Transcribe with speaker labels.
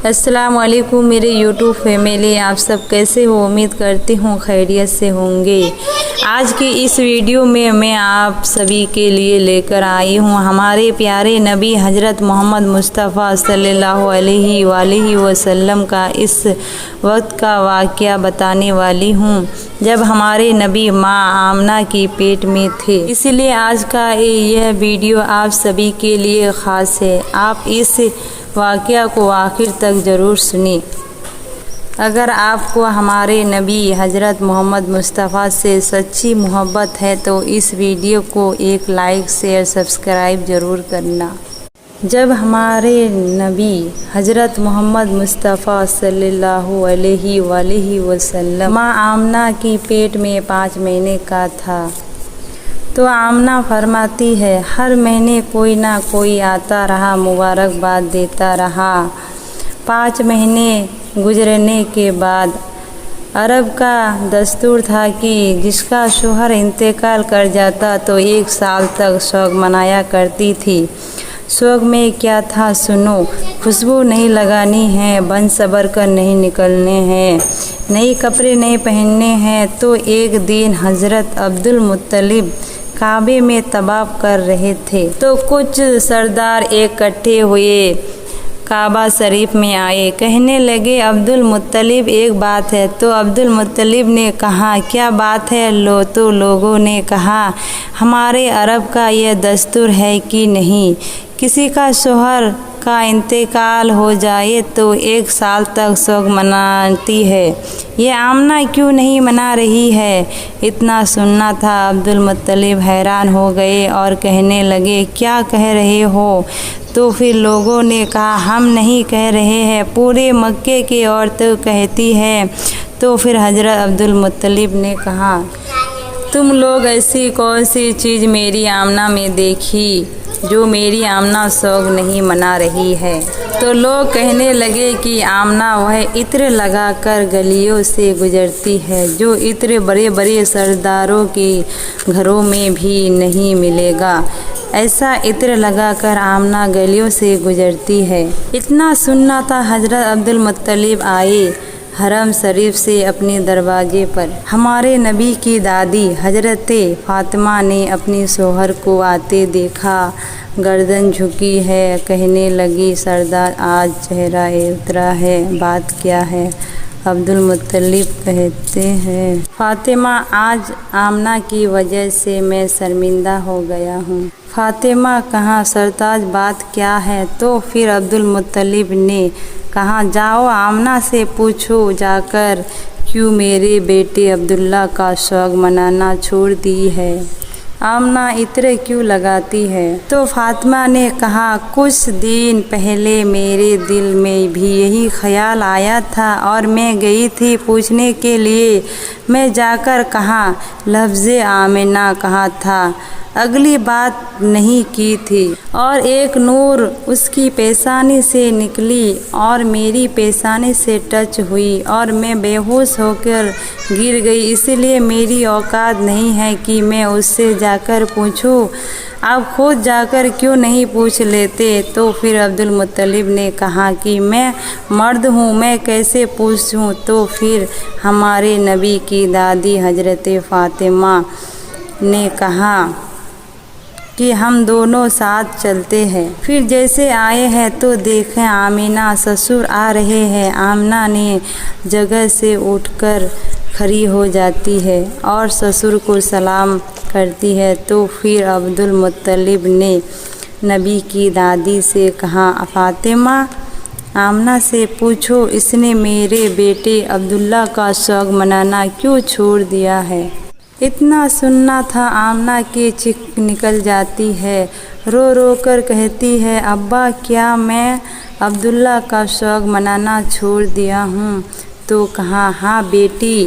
Speaker 1: السلام علیکم میرے یوٹیوب فیملی، آپ سب کیسے ہو؟ امید کرتی ہوں خیریت سے ہوں گے۔ آج کی اس ویڈیو میں آپ سبھی کے لیے لے کر آئی ہوں ہمارے پیارے نبی حضرت محمد مصطفیٰ صلی اللہ علیہ وآلہ وسلم کا اس وقت کا واقعہ بتانے والی ہوں جب ہمارے نبی ماں آمنہ کی پیٹ میں تھے۔ اس لیے آج کا یہ ویڈیو آپ سبھی کے لیے خاص ہے۔ آپ اس واقعہ کو آخر تک ضرور سنیں۔ اگر آپ کو ہمارے نبی حضرت محمد مصطفیٰ سے سچی محبت ہے تو اس ویڈیو کو ایک لائک شیئر سبسکرائب ضرور کرنا۔ جب ہمارے نبی حضرت محمد مصطفیٰ صلی اللہ علیہ وآلہ وسلم ماں آمنہ کی پیٹ میں 5 مہینے کا تھا تو آمنہ فرماتی ہے، ہر مہینے کوئی نہ کوئی آتا رہا، مبارکباد دیتا رہا۔ 5 مہینے گزرنے کے بعد عرب کا دستور تھا کہ جس کا شوہر انتقال کر جاتا تو 1 سال تک سوگ منایا کرتی تھی۔ سوگ میں کیا تھا سنو، خوشبو نہیں لگانی ہے، بن صبر کر نہیں نکلنے ہیں، نئی کپڑے نہیں پہننے ہیں۔ تو ایک دن حضرت عبدالمطلب کعبے میں طواف کر رہے تھے تو کچھ سردار اکٹھے ہوئے کعبہ شریف میں آئے، کہنے لگے عبدالمطلب ایک بات ہے۔ تو عبدالمطلب نے کہا کیا بات ہے؟ تو لوگوں نے کہا ہمارے عرب کا یہ دستور ہے کہ نہیں، کسی کا شوہر کا انتقال ہو جائے تو 1 سال تک سوگ مناتی ہے، یہ آمنہ کیوں نہیں منا رہی ہے؟ اتنا سننا تھا عبدالمطلب حیران ہو گئے اور کہنے لگے کیا کہہ رہے ہو؟ تو پھر لوگوں نے کہا ہم نہیں کہہ رہے ہیں، پورے مکے کی عورتیں کہتی ہیں۔ تو پھر حضرت عبدالمطلب نے کہا تم لوگ ایسی کون سی چیز میری آمنہ میں دیکھی جو میری آمنہ سوگ نہیں منا رہی ہے؟ تو لوگ کہنے لگے کہ آمنہ وہ عطر لگا کر گلیوں سے گزرتی ہے جو عطر بڑے بڑے سرداروں کے گھروں میں بھی نہیں ملے گا، ایسا عطر لگا کر آمنہ گلیوں سے گزرتی ہے۔ اتنا سننا تھا حضرت عبدالمطلب آئے حرم شریف سے اپنے دروازے پر۔ ہمارے نبی کی دادی حضرت فاطمہ نے اپنے شوہر کو آتے دیکھا، گردن جھکی ہے، کہنے لگی سردار آج چہرہ اترا ہے، بات کیا ہے؟ عبدالمطلب کہتے ہیں فاطمہ آج آمنہ کی وجہ سے میں شرمندہ ہو گیا ہوں۔ فاطمہ کہاں سرتاج بات کیا ہے؟ تو پھر عبدالمطلب نے کہا جاؤ آمنہ سے پوچھو جا کر کیوں میرے بیٹے عبداللہ کا سوگ منانا چھوڑ دی ہے، آمنہ عطر کیوں لگاتی ہے؟ تو فاطمہ نے کہا کچھ دن پہلے میرے دل میں بھی یہی خیال آیا تھا اور میں گئی تھی پوچھنے کے لیے، میں جا کر کہاں لفظ آمنہ کہا تھا، اگلی بات نہیں کی تھی، اور ایک نور اس کی پیشانی سے نکلی اور میری پیشانی سے ٹچ ہوئی اور میں بے ہوش ہو کر گر گئی، اس لیے میری اوقات نہیں ہے کہ میں اس سے جا کر پوچھوں، آپ خود جا کر کیوں نہیں پوچھ لیتے؟ تو پھر عبدالمطلب نے کہا کہ میں مرد ہوں، میں کیسے پوچھوں؟ تو پھر ہمارے نبی کی دادی حضرت فاطمہ نے کہا کہ ہم دونوں ساتھ چلتے ہیں۔ پھر جیسے آئے ہیں تو دیکھیں آمنہ سسر آ رہے ہیں، آمنہ نے جگہ سے اٹھ کر کھڑی ہو جاتی ہے اور سسر کو سلام کرتی ہے۔ تو پھر عبدالمطلب نے نبی کی دادی سے کہا فاطمہ آمنہ سے پوچھو اس نے میرے بیٹے عبداللہ کا سوگ منانا کیوں چھوڑ دیا ہے؟ اتنا سننا تھا آمنہ کی چیخ نکل جاتی ہے، رو رو کر کہتی ہے ابا کیا میں عبداللہ کا سوگ منانا چھوڑ دیا ہوں؟ تو کہا ہاں بیٹی،